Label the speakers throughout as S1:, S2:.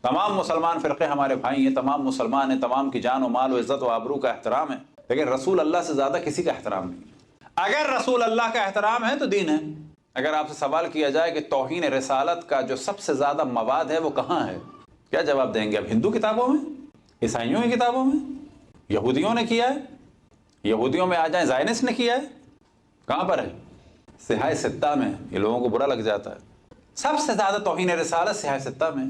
S1: تمام مسلمان فرقے ہمارے بھائی ہیں، تمام مسلمان ہیں، تمام کی جان و مال و عزت و آبرو کا احترام ہے، لیکن رسول اللہ سے زیادہ کسی کا احترام نہیں ہے۔ اگر رسول اللہ کا احترام ہے تو دین ہے۔ اگر آپ سے سوال کیا جائے کہ توہین رسالت کا جو سب سے زیادہ مواد ہے وہ کہاں ہے، کیا جواب دیں گے؟ اب ہندو کتابوں میں، عیسائیوں کی کتابوں میں، یہودیوں نے کیا ہے، یہودیوں میں آ جائیں زائنس نے کیا ہے، کہاں پر ہے؟ سیاہ ستہ میں۔ یہ لوگوں کو برا لگ جاتا ہے، سب سے زیادہ توہین رسالت سیاہ ستہ میں۔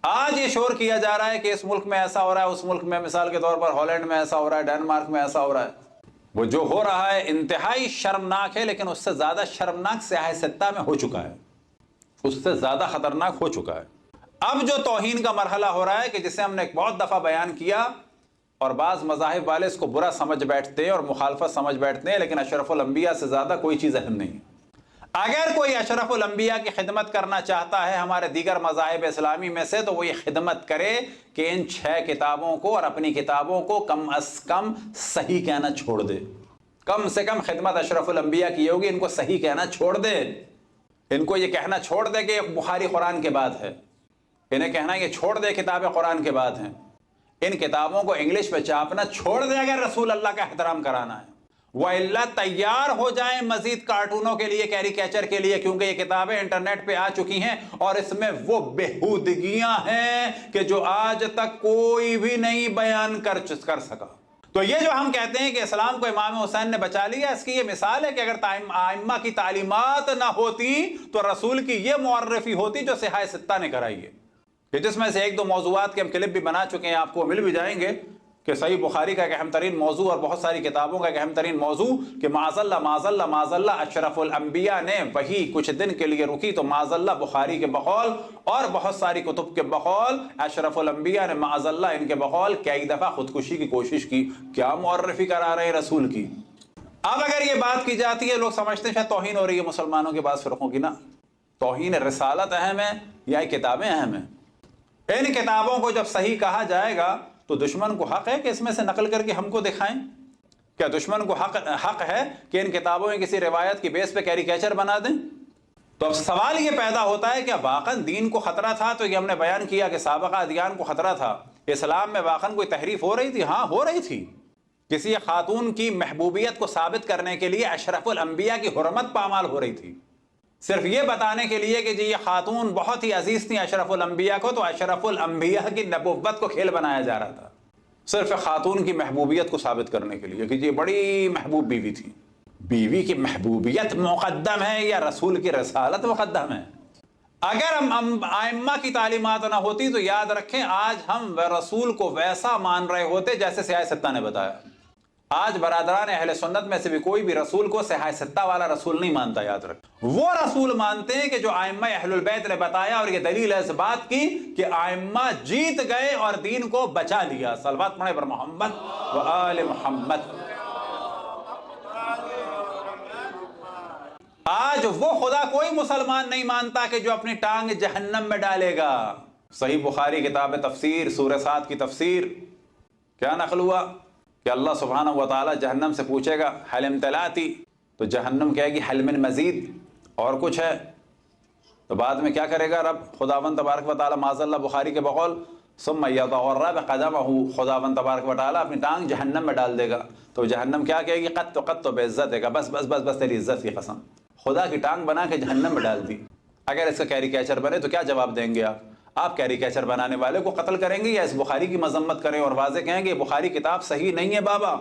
S1: آج یہ شور کیا جا رہا ہے کہ اس ملک میں ایسا ہو رہا ہے، اس ملک میں، مثال کے طور پر ہالینڈ میں ایسا ہو رہا ہے، ڈینمارک میں ایسا ہو رہا ہے۔ وہ جو ہو رہا ہے انتہائی شرمناک ہے، لیکن اس سے زیادہ شرمناک سیاہ ستہ میں ہو چکا ہے، اس سے زیادہ خطرناک ہو چکا ہے۔ اب جو توہین کا مرحلہ ہو رہا ہے کہ جسے ہم نے ایک بہت دفعہ بیان کیا، اور بعض مذاہب والے اس کو برا سمجھ بیٹھتے ہیں اور مخالفت سمجھ بیٹھتے ہیں، لیکن اشرف الانبیاء سے زیادہ کوئی چیز اہم نہیں ہے۔ اگر کوئی اشرف الانبیاء کی خدمت کرنا چاہتا ہے ہمارے دیگر مذاہب اسلامی میں سے، تو وہ یہ خدمت کرے کہ ان 6 کتابوں کو اور اپنی کتابوں کو کم از کم صحیح کہنا چھوڑ دے۔ کم سے کم خدمت اشرف الانبیاء کی ہوگی، ان کو صحیح کہنا چھوڑ دے، ان کو یہ کہنا چھوڑ دے کہ بخاری قرآن کے بعد ہے، انہیں کہنا یہ چھوڑ دے کتابیں قرآن کے بعد ہیں، ان کتابوں کو انگلش میں چھاپنا چھوڑ دے اگر رسول اللہ کا احترام کرانا ہے۔ وَإِلَّا تیار ہو جائیں مزید کارٹونوں کے لیے، کیریکیچر کے لیے، کیونکہ یہ کتابیں انٹرنیٹ پہ آ چکی ہیں اور اس میں وہ بےہودگیاں ہیں کہ جو آج تک کوئی بھی نہیں بیان کر سکا۔ تو یہ جو ہم کہتے ہیں کہ اسلام کو امام حسین نے بچا لیا، اس کی یہ مثال ہے کہ اگر ائمہ کی تعلیمات نہ ہوتی تو رسول کی یہ معرفی ہوتی جو سیاہ ستہ نے کرائی ہے، کہ جس میں سے 1-2 موضوعات کے ہم کلپ بھی بنا چکے ہیں، آپ کو مل بھی جائیں گے، کہ صحیح بخاری کا ایک اہم ترین موضوع اور بہت ساری کتابوں کا ایک اہم ترین موضوع کہ معاذ اللہ اشرف الانبیاء نے وہی کچھ دن کے لیے رکی، تو معاذ اللہ بخاری کے بقول اور بہت ساری کتب کے بقول اشرف الانبیاء نے معاذ اللہ ان کے بقول کئی دفعہ خودکشی کی کوشش کی۔ کیا معرفی کرا رہے ہیں رسول کی۔ اب اگر یہ بات کی جاتی ہے، لوگ سمجھتے ہیں شاید توہین ہو رہی ہے مسلمانوں کے بعض فرقوں کی، نا، توہین رسالت اہم ہے یا کتابیں اہم ہیں؟ ان کتابوں کو جب صحیح کہا جائے گا تو دشمن کو حق ہے کہ اس میں سے نقل کر کے ہم کو دکھائیں؟ کیا دشمن کو حق ہے کہ ان کتابوں میں کسی روایت کی بیس پہ کیریکیچر بنا دیں؟ تو اب سوال یہ پیدا ہوتا ہے کہ واقعاً دین کو خطرہ تھا؟ تو یہ ہم نے بیان کیا کہ سابقہ ادیان کو خطرہ تھا، اسلام میں واقعاً کوئی تحریف ہو رہی تھی؟ ہاں ہو رہی تھی۔ کسی خاتون کی محبوبیت کو ثابت کرنے کے لیے اشرف الانبیاء کی حرمت پامال ہو رہی تھی، صرف یہ بتانے کے لیے کہ جی یہ خاتون بہت ہی عزیز تھی اشرف الانبیاء کو، تو اشرف الانبیاء کی نبوت کو کھیل بنایا جا رہا تھا، صرف خاتون کی محبوبیت کو ثابت کرنے کے لیے کہ جی بڑی محبوب بیوی تھی۔ بیوی کی محبوبیت مقدم ہے یا رسول کی رسالت مقدم ہے؟ اگر ہم ائمہ کی تعلیمات نہ ہوتی تو یاد رکھیں آج ہم رسول کو ویسا مان رہے ہوتے جیسے سیاہ ستہ نے بتایا۔ آج برادران اہل سنت میں سے بھی کوئی بھی رسول کو سیاہ ستہ والا رسول نہیں مانتا، یاد رکھ۔ وہ رسول مانتے ہیں کہ جو ائمہ اہل البیت نے بتایا، اور یہ دلیل ہے اس بات کی کہ ائمہ جیت گئے اور دین کو بچا لیا۔ صلوات پڑھیں پر محمد و آل محمد۔ آج وہ خدا کوئی مسلمان نہیں مانتا کہ جو اپنی ٹانگ جہنم میں ڈالے گا۔ صحیح بخاری کتاب تفسیر سورہ 7 کی تفسیر کیا نقل ہوا کہ اللہ سبحانہ و تعالی جہنم سے پوچھے گا حل امتلاتی، تو جہنم کہے گی حل من مزید، اور کچھ ہے؟ تو بعد میں کیا کرے گا رب خداوند تبارک و تعالی معاذ اللہ بخاری کے بقول ثم یضع بقدمہ، خداوند تبارک و تعالی اپنی ٹانگ جہنم میں ڈال دے گا، تو جہنم کیا کہے گی قط تو بے عزت ہے گا، بس بس بس بس تیری عزت کی قسم، خدا کی ٹانگ بنا کے جہنم میں ڈال دی۔ اگر اس کا کیریکیچر بنے تو کیا جواب دیں گے آپ کیریکیچر بنانے والے کو قتل کریں گے یا اس بخاری کی مذمت کریں اور واضح کہیں گے بخاری کتاب صحیح نہیں ہے بابا؟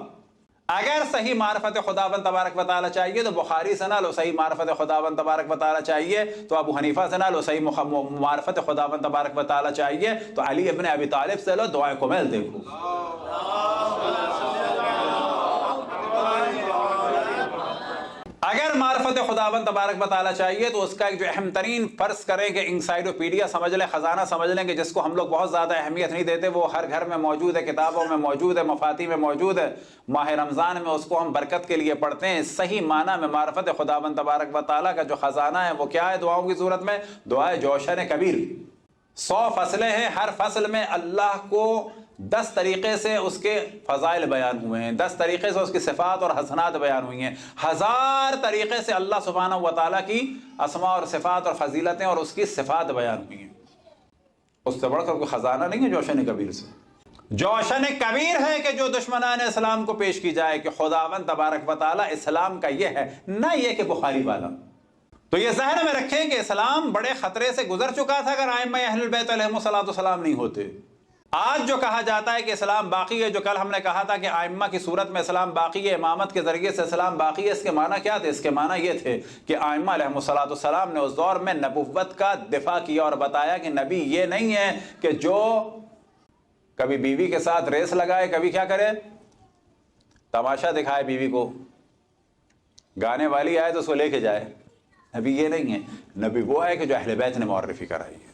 S1: اگر صحیح معرفت خداوند تبارک و تعالی چاہیے تو بخاری سے نہ لو، صحیح معرفت خداوند تبارک و تعالی چاہیے تو ابو حنیفہ سے نہ لو، صحیح معرفت خداوند تبارک و تعالی چاہیے تو علی ابن ابی طالب سے لو، دعائیں کمیل دیکھو۔ اگر معرفت خداوند تبارک و تعالی چاہیے تو اس کا ایک جو اہم ترین فرض کریں کہ انسائیڈوپیڈیا سمجھ لیں، خزانہ سمجھ لیں، کہ جس کو ہم لوگ بہت زیادہ اہمیت نہیں دیتے، وہ ہر گھر میں موجود ہے، کتابوں میں موجود ہے، مفاتیح میں موجود ہے، ماہ رمضان میں اس کو ہم برکت کے لیے پڑھتے ہیں۔ صحیح معنی میں معرفت خداوند تبارک و تعالی کا جو خزانہ ہے وہ کیا ہے دعاؤں کی صورت میں؟ دعائے جوشن کبیر۔ 100 فصلیں ہیں، ہر فصل میں اللہ کو 10 طریقے سے اس کے فضائل بیان ہوئے ہیں، 10 طریقے سے اس کی صفات اور حسنات بیان ہوئی ہیں، 1000 طریقے سے اللہ سبحانہ و تعالیٰ کی اسماء اور صفات اور فضیلتیں اور اس کی صفات بیان ہوئی ہیں۔ اس سے بڑھ کر کوئی خزانہ نہیں ہے جوشن کبیر سے. جوشن کبیر ہے کہ جو دشمنان اسلام کو پیش کی جائے کہ خداوند تبارک و تعالی اسلام کا یہ ہے، نہ یہ کہ بخاری والا. تو یہ ذہن میں رکھیں کہ اسلام بڑے خطرے سے گزر چکا تھا اگر ائمہ اہل البیت علیہم السلام نہیں ہوتے. آج جو کہا جاتا ہے کہ اسلام باقی ہے، جو کل ہم نے کہا تھا کہ ائمہ کی صورت میں اسلام باقی ہے، امامت کے ذریعے سے اسلام باقی ہے، اس کے معنی کیا تھے؟ اس کے معنی یہ تھے کہ ائمہ علیہم السلام نے اس دور میں نبوت کا دفاع کیا اور بتایا کہ نبی یہ نہیں ہے کہ جو کبھی بیوی کے ساتھ ریس لگائے، کبھی کیا کرے، تماشا دکھائے بیوی کو، گانے والی آئے تو اس کو لے کے جائے. نبی یہ نہیں ہے. نبی وہ ہے کہ جو اہل بیت نے معرفی کرائی ہے.